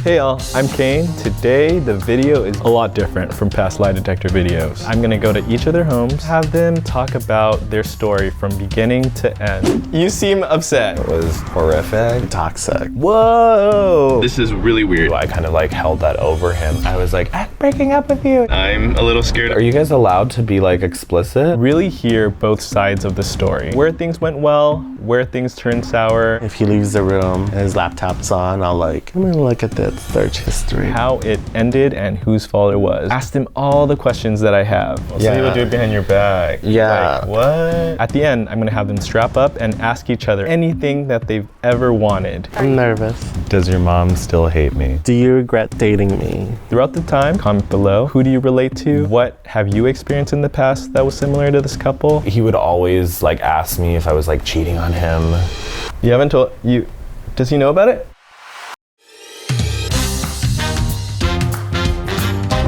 Hey y'all, I'm Kane. Today the video is a lot different from past lie detector videos. I'm gonna go to each of their homes, have them talk about their story from beginning to end. You seem upset. It was horrific, toxic. Whoa! This is really weird. I kind of like held that over him. I was like, I'm breaking up with you. I'm a little scared. Are you guys allowed to be like explicit? Really hear both sides of the story. Where things went well, where things turned sour. If he leaves the room and his laptop's on, I'm gonna look at that search history. How it ended and whose fault it was. Asked him all the questions that I have. So you would do it behind your back. Yeah. Like, what? At the end, I'm gonna have them strap up and ask each other anything that they've ever wanted. I'm nervous. Does your mom still hate me? Do you regret dating me? Throughout the time, comment below. Who do you relate to? What have you experienced in the past that was similar to this couple? He would always like ask me if I was like cheating on him. You haven't told you. Does he know about it?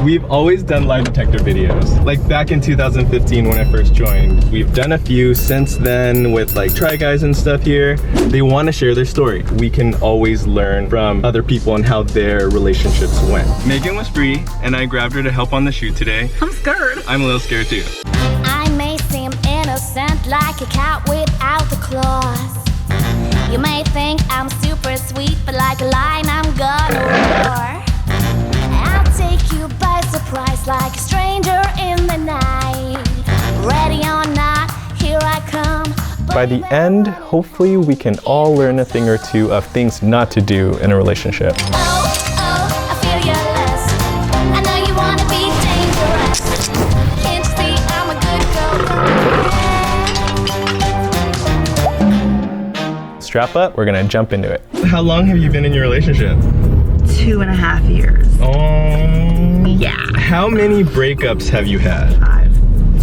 We've always done lie detector videos. Like back in 2015 when I first joined. We've done a few since then with like Try Guys and stuff here. They want to share their story. We can always learn from other people and how their relationships went. Megan was free and I grabbed her to help on the shoot today. I'm scared. I'm a little scared too. I may seem innocent like a cat without the claws. You may think I'm super sweet, but like a lion I'm gonna roar. I'll take you by surprise like a stranger in the night. Ready or not, here I come. By the end, hopefully we can all learn a thing or two of things not to do in a relationship. I feel your lust. I know you wanna be dangerous. Can't you see I'm a good girl? Strap up, we're gonna jump into it. How long have you been in your relationship? 2.5 years. Yeah. How many breakups have you had?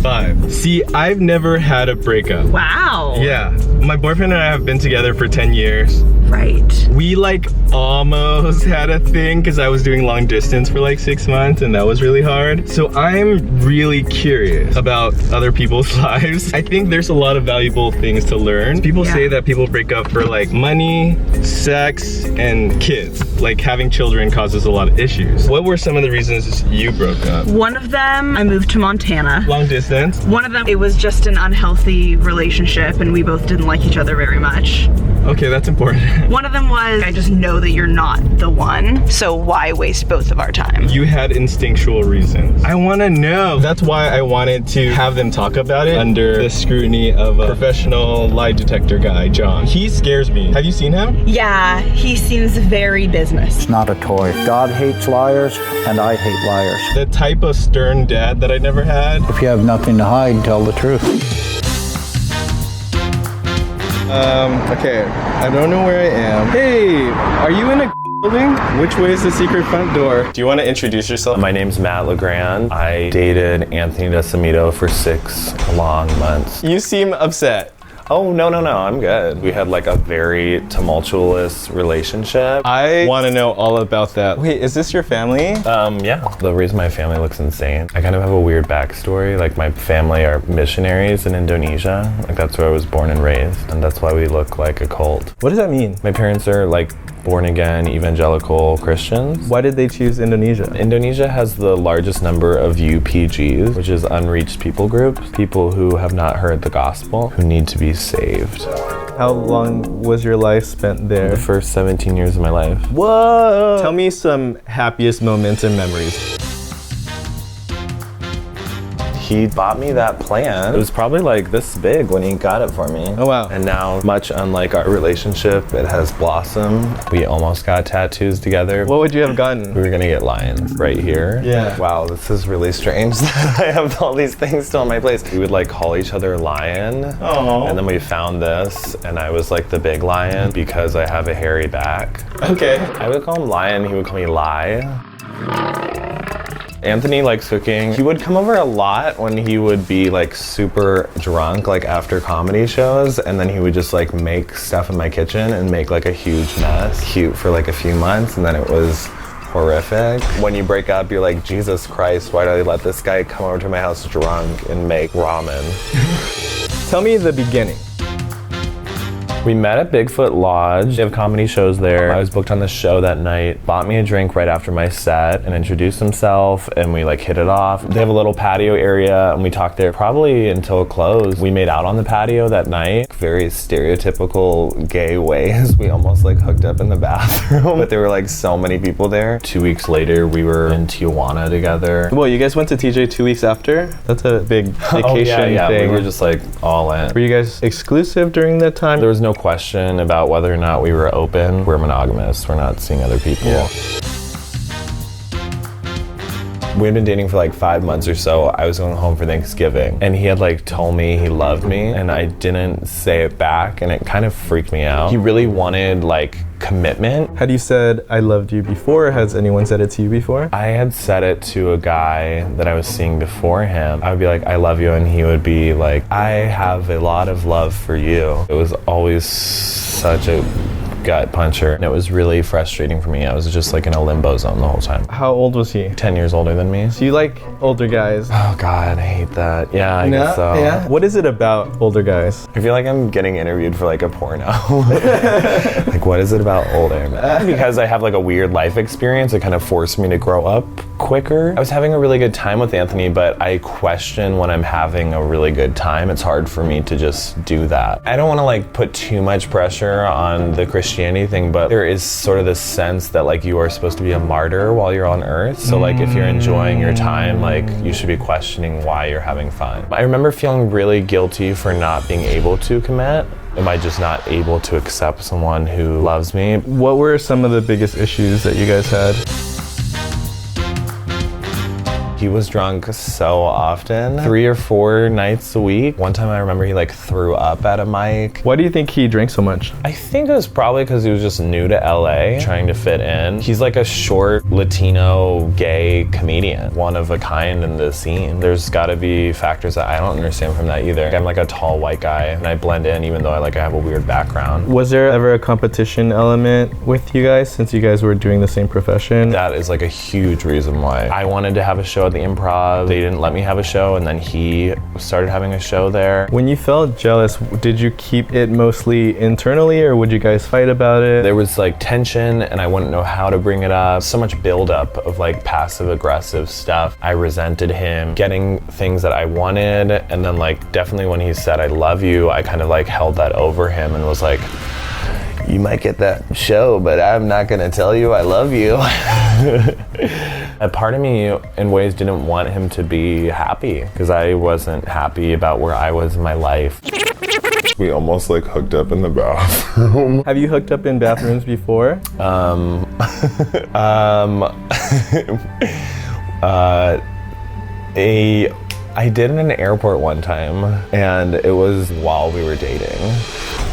5. See, I've never had a breakup. Wow. Yeah, my boyfriend and I have been together for 10 years. Right. We like almost had a thing because I was doing long distance for like 6 months and that was really hard. So I'm really curious about other people's lives. I think there's a lot of valuable things to learn. People say that people break up for like money, sex, and kids. Like having children causes a lot of issues. What were some of the reasons you broke up? One of them, I moved to Montana. Long distance? One of them, it was just an unhealthy relationship and we both didn't like each other very much. Okay, that's important. One of them was, I just know that you're not the one, so why waste both of our time? You had instinctual reasons. I want to know. That's why I wanted to have them talk about it under the scrutiny of a professional lie detector guy, John. He scares me. Have you seen him? Yeah, he seems very business. It's not a toy. God hates liars, and I hate liars. The type of stern dad that I never had. If you have nothing to hide, tell the truth. Okay, I don't know where I am. Hey, are you in a building? Which way is the secret front door? Do you want to introduce yourself? My name's Matt LeGrand. I dated Anthony DeSimito for 6 long months. You seem upset. Oh, no, I'm good. We had like a very tumultuous relationship. I want to know all about that. Wait, is this your family? Yeah. The reason my family looks insane, I kind of have a weird backstory. Like my family are missionaries in Indonesia. Like that's where I was born and raised. And that's why we look like a cult. What does that mean? My parents are like born again evangelical Christians. Why did they choose Indonesia? Indonesia has the largest number of UPGs, which is unreached people groups, people who have not heard the gospel, who need to be saved. How long was your life spent there? The first 17 years of my life. Whoa! Tell me some happiest moments and memories. He bought me that plant. It was probably like this big when he got it for me. Oh wow. And now, much unlike our relationship, it has blossomed. We almost got tattoos together. What would you have gotten? We were gonna get lions right here. Yeah. Wow, this is really strange that I have all these things still in my place. We would like call each other lion. Oh. And then we found this and I was like the big lion because I have a hairy back. Okay. I would call him lion, he would call me lie. Anthony likes cooking. He would come over a lot when he would be like super drunk, like after comedy shows, and then he would just like make stuff in my kitchen and make like a huge mess. Cute for like a few months, and then it was horrific. When you break up, you're like, Jesus Christ, why did I let this guy come over to my house drunk and make ramen? Tell me the beginning. We met at Bigfoot Lodge. They have comedy shows there. I was booked on the show that night, bought me a drink right after my set and introduced himself, and we like hit it off. They have a little patio area and we talked there probably until it closed. We made out on the patio that night. Very stereotypical gay ways. We almost like hooked up in the bathroom, but there were like so many people there. 2 weeks later, we were in Tijuana together. Well, you guys went to TJ 2 weeks after? That's a big vacation yeah, thing. we were just like all in. Were you guys exclusive during that time? There was no question about whether or not we were open. We're monogamous. We're not seeing other people. Yeah. We'd been dating for like 5 months or so. I was going home for Thanksgiving and he had like told me he loved me and I didn't say it back and it kind of freaked me out. He really wanted like commitment. Had you said I loved you before? Has anyone said it to you before? I had said it to a guy that I was seeing before him. I would be like, I love you, and he would be like, I have a lot of love for you. It was always such a gut puncher, and it was really frustrating for me. I was just like in a limbo zone the whole time. How old was he? 10 years older than me. So you like older guys? Oh God, I hate that. Yeah, I guess so. Yeah. What is it about older guys? I feel like I'm getting interviewed for like a porno. Like, what is it about older men? Because I have like a weird life experience, it kind of forced me to grow up quicker. I was having a really good time with Anthony, but I question when I'm having a really good time. It's hard for me to just do that. I don't want to like put too much pressure on the Christianity thing, but there is sort of this sense that like you are supposed to be a martyr while you're on earth. So like if you're enjoying your time, like you should be questioning why you're having fun. I remember feeling really guilty for not being able to commit. Am I just not able to accept someone who loves me? What were some of the biggest issues that you guys had? He was drunk so often, 3 or 4 nights a week. One time I remember he like threw up at a mic. Why do you think he drank so much? I think it was probably because he was just new to LA, trying to fit in. He's like a short Latino gay comedian, one of a kind in the scene. There's gotta be factors that I don't understand from that either. I'm like a tall white guy and I blend in even though I have a weird background. Was there ever a competition element with you guys since you guys were doing the same profession? That is like a huge reason why. I wanted to have a show at the Improv. They didn't let me have a show, and then he started having a show there. When you felt jealous, did you keep it mostly internally, or would you guys fight about it? There was like tension, and I wouldn't know how to bring it up. So much buildup of like passive aggressive stuff. I resented him getting things that I wanted, and then like definitely when he said I love you, I kind of like held that over him and was like, you might get that show, but I'm not gonna tell you I love you. A part of me in ways didn't want him to be happy because I wasn't happy about where I was in my life. We almost like hooked up in the bathroom. Have you hooked up in bathrooms before? I did in an airport one time, and it was while we were dating.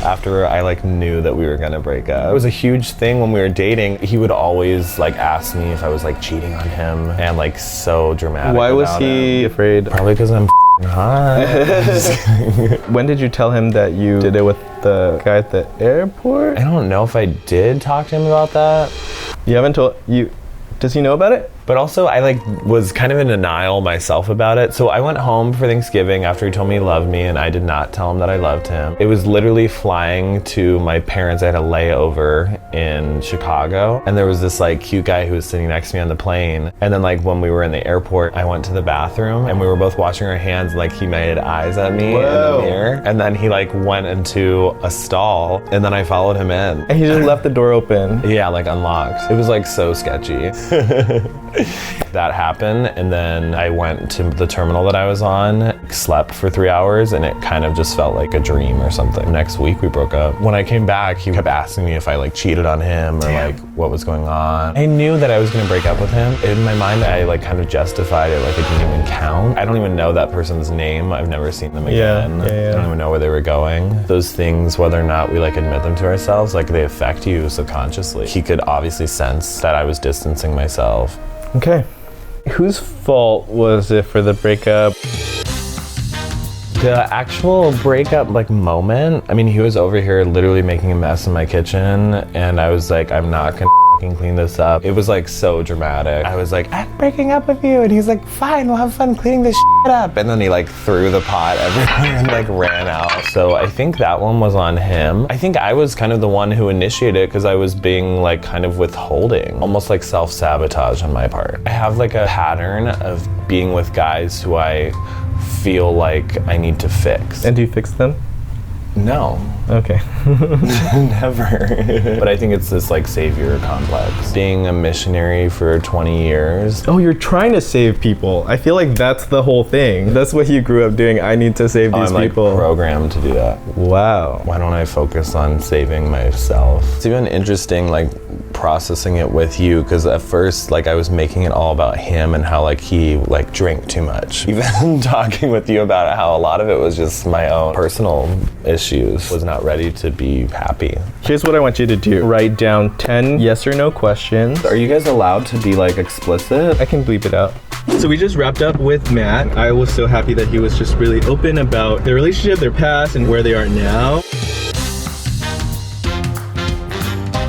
After I like knew that we were gonna break up. It was a huge thing when we were dating. He would always like ask me if I was like cheating on him and like so dramatic. Why was he afraid? Probably because I'm hot. When did you tell him that you did it with the guy at the airport? I don't know if I did talk to him about that. You haven't told you. Does he know about it? But also I like was kind of in denial myself about it. So I went home for Thanksgiving after he told me he loved me, and I did not tell him that I loved him. It was literally flying to my parents. I had a layover in Chicago, and there was this like cute guy who was sitting next to me on the plane. And then like when we were in the airport, I went to the bathroom and we were both washing our hands, and like he made eyes at me in the mirror. And then he like went into a stall, and then I followed him in. And he just left the door open. Yeah, like unlocked. It was like so sketchy. That happened, and then I went to the terminal that I was on, slept for 3 hours, and it kind of just felt like a dream or something. Next week we broke up. When I came back, he kept asking me if I like cheated on him or like what was going on. I knew that I was gonna break up with him. In my mind, I like kind of justified it, like it didn't even count. I don't even know that person's name. I've never seen them again. I don't even know where they were going. Those things, whether or not we like admit them to ourselves, like they affect you subconsciously. He could obviously sense that I was distancing myself. Okay. Whose fault was it for the breakup? The actual breakup like moment, I mean, he was over here literally making a mess in my kitchen, and I was like, I'm not gonna fucking clean this up. It was like so dramatic. I was like, I'm breaking up with you. And he's like, fine, we'll have fun cleaning this shit up. And then he like threw the pot everywhere and like ran out. So I think that one was on him. I think I was kind of the one who initiated it because I was being like kind of withholding, almost like self-sabotage on my part. I have like a pattern of being with guys who I feel like I need to fix. And do you fix them? No. Okay. Never. But I think it's this like savior complex. Being a missionary for 20 years. Oh, you're trying to save people. I feel like that's the whole thing. That's what you grew up doing. I need to save these I'm people. Like programmed to do that. Wow. Why don't I focus on saving myself? It's even interesting like processing it with you, because at first like I was making it all about him and how like he like drank too much. Even talking with you about how a lot of it was just my own personal issues. Was not ready to be happy. Here's what I want you to do. Write down 10 yes or no questions. Are you guys allowed to be like explicit? I can bleep it out. So we just wrapped up with Matt. I was so happy that he was just really open about their relationship, their past, and where they are now.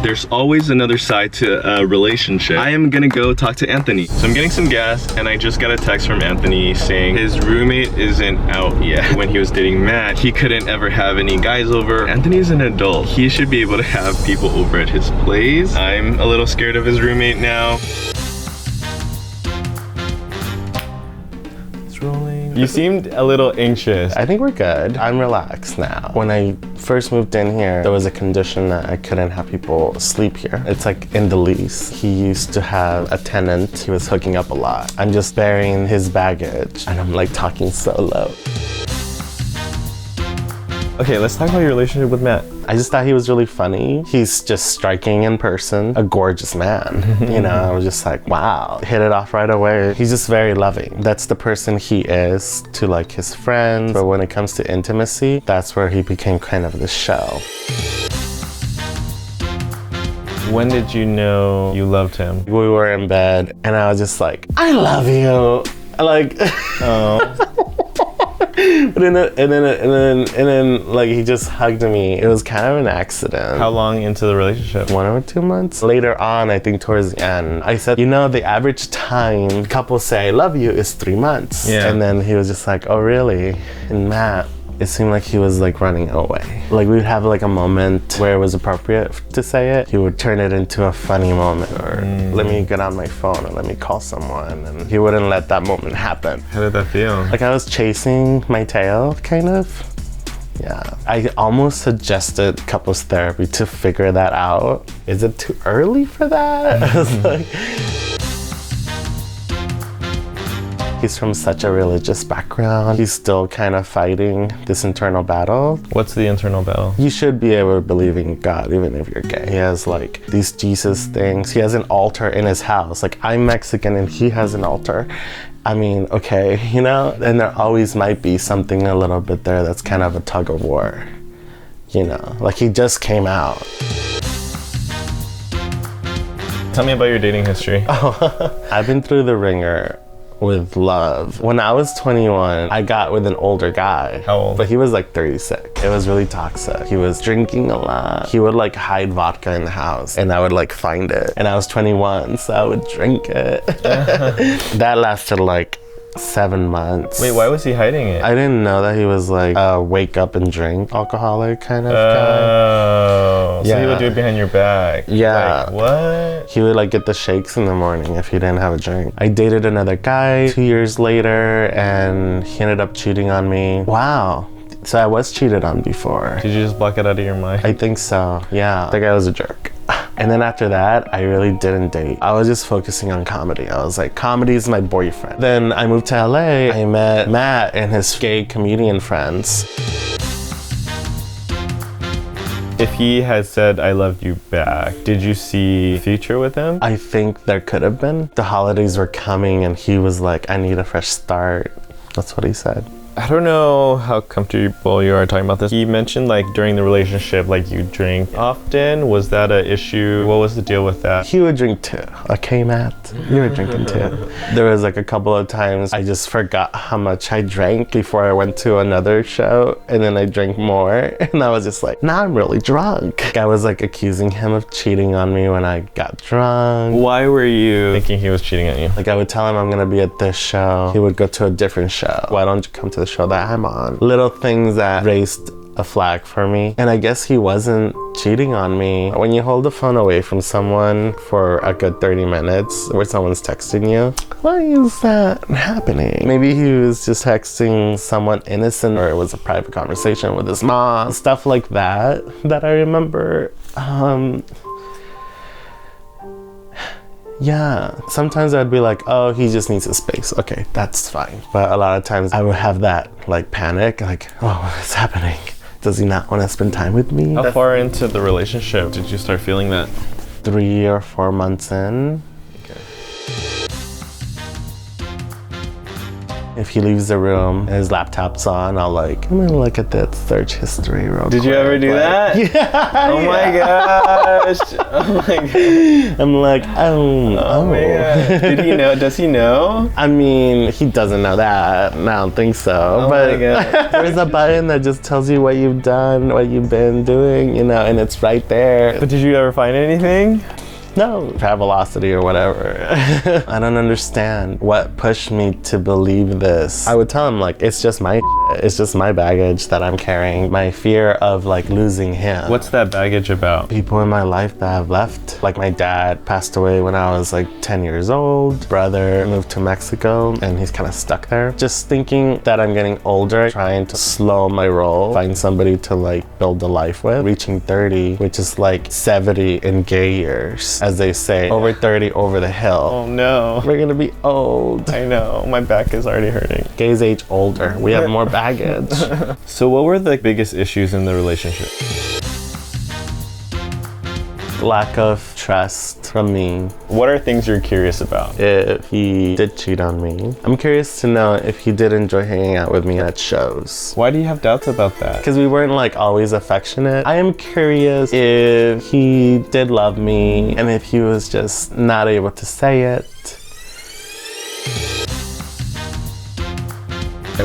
There's always another side to a relationship. I am gonna go talk to Anthony. So I'm getting some gas and I just got a text from Anthony saying his roommate isn't out yet. When he was dating Matt, he couldn't ever have any guys over. Anthony's an adult. He should be able to have people over at his place. I'm a little scared of his roommate now. You seemed a little anxious. I think we're good. I'm relaxed now. When I first moved in here, there was a condition that I couldn't have people sleep here. It's like in the lease. He used to have a tenant. He was hooking up a lot. I'm just bearing his baggage and I'm like talking so low. Okay, let's talk about your relationship with Matt. I just thought he was really funny. He's just striking in person, a gorgeous man. You know, I was just like, wow, hit it off right away. He's just very loving. That's the person he is to like his friends. But when it comes to intimacy, that's where he became kind of the shell. When did you know you loved him? We were in bed and I was just like, I love you. Like, oh. And then like he just hugged me. It was kind of an accident. How long into the relationship? 1 or 2 months. Later on, I think towards the end, I said, you know, the average time couples say I love you is 3 months. Yeah. And then he was just like, oh really? And Matt, it seemed like he was like running away. Like we'd have like a moment where it was appropriate to say it. He would turn it into a funny moment, or let me get on my phone, or let me call someone, and he wouldn't let that moment happen. How did that feel? Like I was chasing my tail, kind of. Yeah. I almost suggested couples therapy to figure that out. Is it too early for that? I was like, he's from such a religious background. He's still kind of fighting this internal battle. What's the internal battle? You should be able to believe in God even if you're gay. He has like these Jesus things. He has an altar in his house. Like I'm Mexican and he has an altar. I mean, okay, you know? And there always might be something a little bit there that's kind of a tug of war. You know, like he just came out. Tell me about your dating history. I've been through the ringer with love. When I was 21, I got with an older guy. How old? But he was like 36. It was really toxic. He was drinking a lot. He would like hide vodka in the house and I would like find it. And I was 21, so I would drink it. That lasted like 7 months. Wait, why was he hiding it? I didn't know that he was like a wake up and drink alcoholic kind of guy. Oh, so Yeah. he would do it behind your back. Yeah. Like, what? He would like get the shakes in the morning if he didn't have a drink. I dated another guy 2 years later and he ended up cheating on me. Wow. So I was cheated on before. Did you just block it out of your mind? I think so, yeah. The guy was a jerk. And then after that, I really didn't date. I was just focusing on comedy. I was like, comedy is my boyfriend. Then I moved to LA. I met Matt and his gay comedian friends. If he had said, I love you back, did you see future with him? I think there could have been. The holidays were coming and he was like, I need a fresh start. That's what he said. I don't know how comfortable you are talking about this. He mentioned like during the relationship, like you drink often. Was that an issue? What was the deal with that? He would drink too. Okay, Matt, you were drinking too. There was like a couple of times I just forgot how much I drank before I went to another show, and then I drank more, and I was just like, now I'm really drunk. I was like accusing him of cheating on me when I got drunk. Why were you thinking he was cheating on you? Like I would tell him I'm gonna be at this show. He would go to a different show. Why don't you come to the show that I'm on? Little things that raised a flag for me. And I guess he wasn't cheating on me. When you hold the phone away from someone for a good 30 minutes where someone's texting you, why is that happening? Maybe he was just texting someone innocent, or it was a private conversation with his mom. Stuff like that I remember. Yeah, sometimes I'd be like, oh, he just needs his space. Okay, that's fine. But a lot of times I would have that like panic, like, oh, what's happening? Does he not want to spend time with me? How far into the relationship did you start feeling that? 3 or 4 months in. If he leaves the room and his laptop's on, I'll like, I'm gonna look at that search history real quick. Did you ever do that? Yeah. Oh my gosh. Oh my god. I'm like, Oh my god. Did he know? Does he know? I mean, he doesn't know that. I don't think so. Oh but my god. there's a button that just tells you what you've done, what you've been doing, you know, and it's right there. But did you ever find anything? No, Travelocity or whatever. I don't understand what pushed me to believe this. I would tell him like, it's just my shit. It's just my baggage that I'm carrying. My fear of like losing him. What's that baggage about? People in my life that have left. Like my dad passed away when I was like 10 years old. Brother moved to Mexico and he's kind of stuck there. Just thinking that I'm getting older, trying to slow my roll, find somebody to like build a life with. Reaching 30, which is like 70 in gay years. As they say, over 30, over the hill. Oh no. We're gonna be old. I know, my back is already hurting. Gays age older. We have more baggage. So what were the biggest issues in the relationship? Lack of trust from me. What are things you're curious about? If he did cheat on me, I'm curious to know if he did enjoy hanging out with me at shows. Why do you have doubts about that? Because we weren't like always affectionate. I am curious if he did love me and if he was just not able to say it.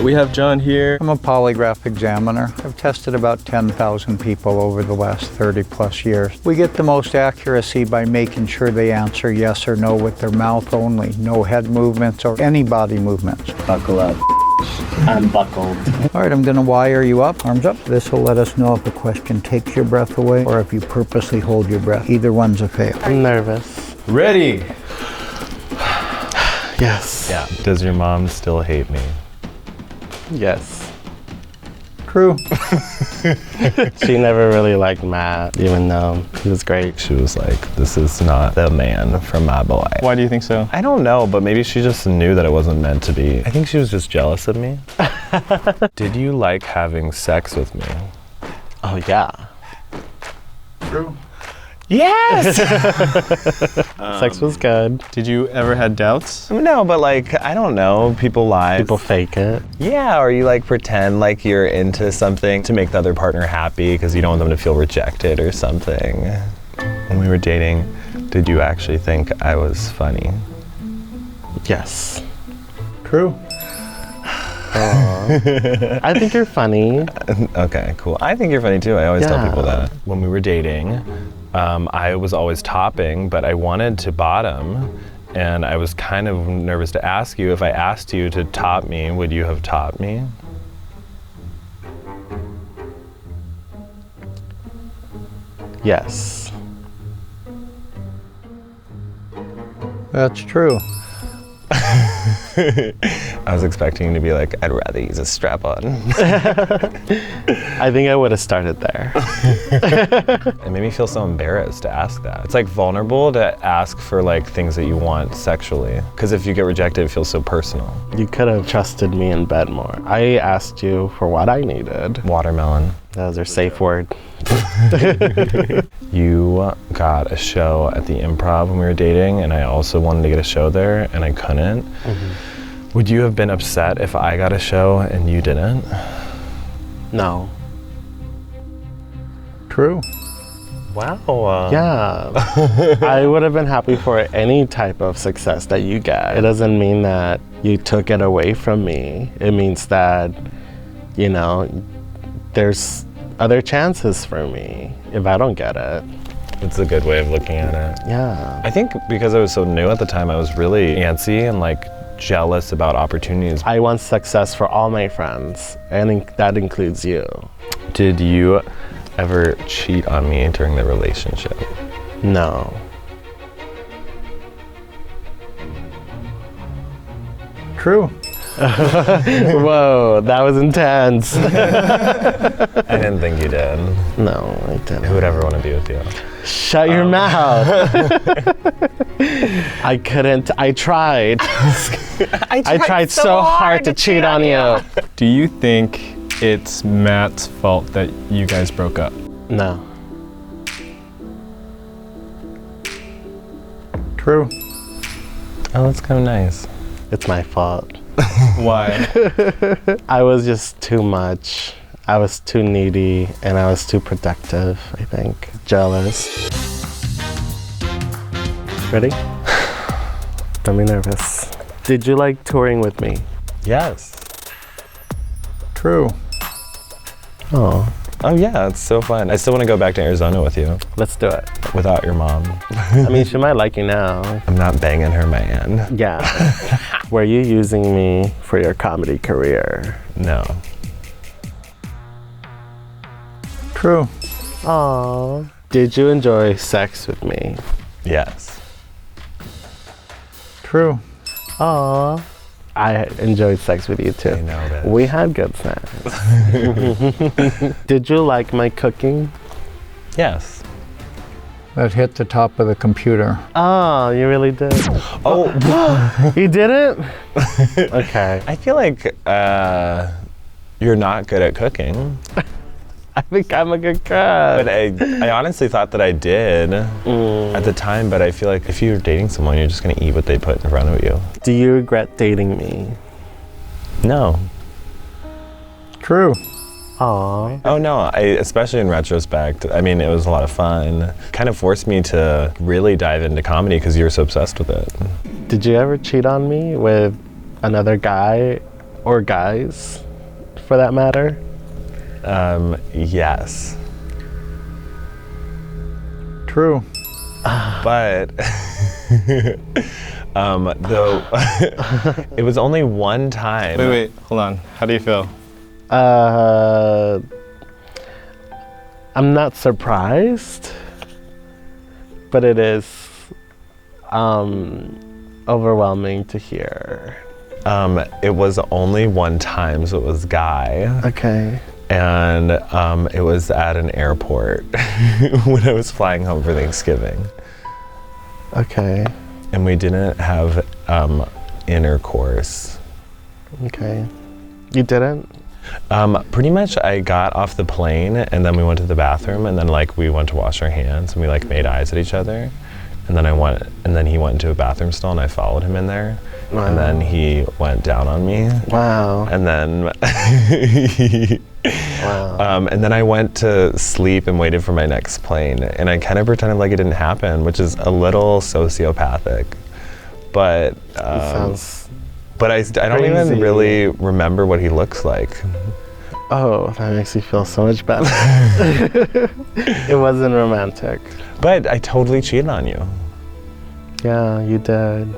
We have John here. I'm a polygraph examiner. I've tested about 10,000 people over the last 30 plus years. We get the most accuracy by making sure they answer yes or no with their mouth only, no head movements or any body movements. Buckle up. I'm buckled. All right, I'm gonna wire you up, arms up. This will let us know if a question takes your breath away or if you purposely hold your breath. Either one's a fail. I'm nervous. Ready. Yes. Yeah. Does your mom still hate me? Yes. True. She never really liked Matt, even though he was great. She was like, this is not the man for my boy. Why do you think so? I don't know, but maybe she just knew that it wasn't meant to be. I think she was just jealous of me. Did you like having sex with me? Oh, yeah. True. Yes! Sex was good. Did you ever had doubts? No, but like, I don't know, people lie. People fake it. Yeah, or you like pretend like you're into something to make the other partner happy because you don't want them to feel rejected or something. When we were dating, did you actually think I was funny? Yes. True. I think you're funny. Okay, cool. I think you're funny too. I always tell Yeah. people that. When we were dating, I was always topping, but I wanted to bottom, and I was kind of nervous to ask you. If I asked you to top me, would you have topped me? Yes. That's true. I was expecting you to be like, I'd rather use a strap-on. I think I would have started there. It made me feel so embarrassed to ask that. It's like vulnerable to ask for like things that you want sexually. Because if you get rejected, it feels so personal. You could have trusted me in bed more. I asked you for what I needed. Watermelon. That was our safe word. You got a show at the Improv when we were dating, and I also wanted to get a show there, and I couldn't. Would you have been upset if I got a show and you didn't? No. True. Wow. Yeah. I would have been happy for any type of success that you get. It doesn't mean that you took it away from me. It means that, you know, there's other chances for me if I don't get it. It's a good way of looking at it. Yeah. I think because I was so new at the time, I was really antsy and like jealous about opportunities. I want success for all my friends, and that includes you. Did you ever cheat on me during the relationship? No. True. Whoa, that was intense. I didn't think you did. No, I didn't. Who would ever want to be with you? Shut your mouth. I couldn't. I tried. I tried so hard to cheat on you. Do you think it's Matt's fault that you guys broke up? No. True. Oh, that's kind of nice. It's my fault. Why? I was just too much. I was too needy and I was too protective, I think. Jealous. Ready? Got me nervous. Did you like touring with me? Yes. True. Oh, Oh yeah, it's so fun. I still want to go back to Arizona with you, let's do it. without your mom. I mean, she might like you now. I'm not banging her man. Yeah. Were you using me for your comedy career? No. True. Aww. Did you enjoy sex with me? Yes. True. Aww. I enjoyed sex with you too. I know that. We had good sex. Did you like my cooking? Yes. That hit the top of the computer. Oh, you really did. Oh, You did it? Okay. I feel like you're not good at cooking. I think I'm a good cook. But I honestly thought that I did at the time, but I feel like if you're dating someone, you're just gonna eat what they put in front of you. Do you regret dating me? No. True. Aw. Oh no, especially in retrospect, I mean, it was a lot of fun. Kind of forced me to really dive into comedy because you were so obsessed with it. Did you ever cheat on me with another guy or guys, for that matter? Yes. True. But though it was only one time. Wait, hold on. How do you feel? I'm not surprised, but it is overwhelming to hear. It was only one time, so it was guy. Okay. And it was at an airport when I was flying home for Thanksgiving. Okay. And we didn't have intercourse. Okay. You didn't? Pretty much I got off the plane and then we went to the bathroom and then like we went to wash our hands and we like made eyes at each other. And then he went into a bathroom stall and I followed him in there. Wow. And then he went down on me. Wow. And then Wow. and then I went to sleep and waited for my next plane. And I kind of pretended like it didn't happen, which is a little sociopathic. But Sounds. but I don't even crazy. really remember what he looks like. Oh, that makes me feel so much better. It wasn't romantic. But I totally cheated on you. Yeah, you did.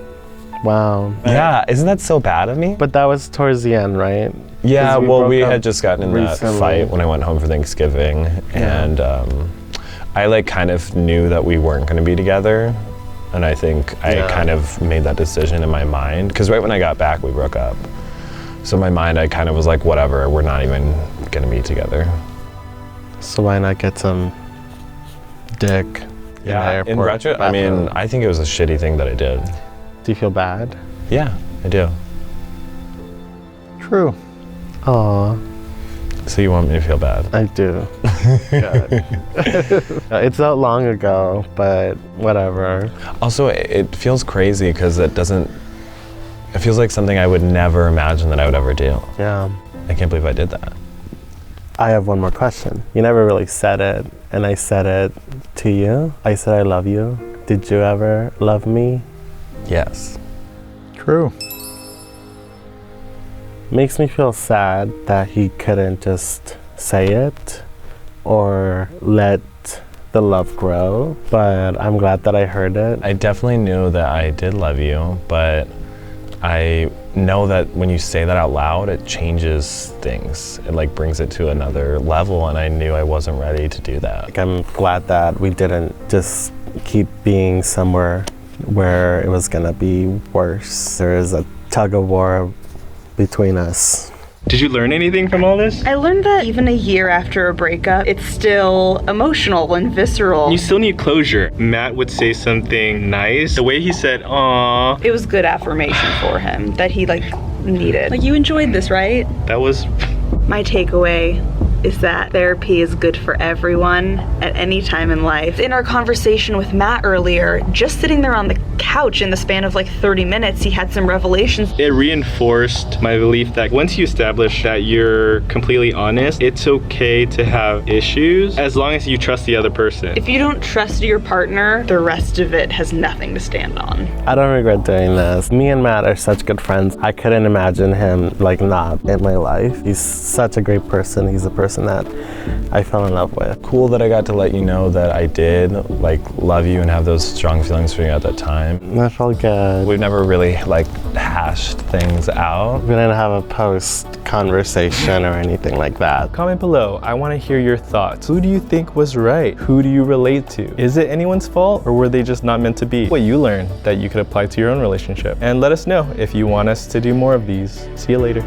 Wow. Yeah, isn't that so bad of me? But that was towards the end, right? Yeah, 'Cause we well, broke we up had just gotten in that recently. fight when I went home for Thanksgiving, and I like kind of knew that we weren't going to be together, and I think I kind of made that decision in my mind, because right when I got back, we broke up. So in my mind, I kind of was like, whatever, we're not even going to be together. So why not get some dick in the airport? in retro, I mean, I think it was a shitty thing that I did. Do you feel bad? Yeah, I do. True. Aw, So you want me to feel bad? I do. It's not long ago, but whatever. Also, it feels crazy because it doesn't It feels like something I would never imagine that I would ever do. Yeah. I can't believe I did that. I have one more question. You never really said it, and I said it to you. I said I love you. Did you ever love me? Yes. True. Makes me feel sad that he couldn't just say it or let the love grow, but I'm glad that I heard it. I definitely knew that I did love you, but I know that when you say that out loud, it changes things. It like brings it to another level, and I knew I wasn't ready to do that. Like, I'm glad that we didn't just keep being somewhere where it was gonna be worse. There is a tug of war between us. Did you learn anything from all this? I learned that even a year after a breakup, it's still emotional and visceral. You still need closure. Matt would say something nice. The way he said, "Aw," It was good affirmation for him that he needed. You enjoyed this, right? that was My takeaway is that therapy is good for everyone at any time in life. In our conversation with Matt earlier, just sitting there on the couch in the span of 30 minutes, he had some revelations. It reinforced my belief that once you establish that you're completely honest, it's okay to have issues as long as you trust the other person. If you don't trust your partner, the rest of it has nothing to stand on. I don't regret doing this. Me and Matt are such good friends. I couldn't imagine him not in my life. He's such a great person. He's a person that I fell in love with. Cool that I got to let you know that I did love you and have those strong feelings for you at that time. That felt good. We've never really hashed things out. We didn't have a post conversation or anything like that. Comment below. I want to hear your thoughts. Who do you think was right? Who do you relate to? Is it anyone's fault, or were they just not meant to be? What you learned that you could apply to your own relationship. And let us know if you want us to do more of these. See you later.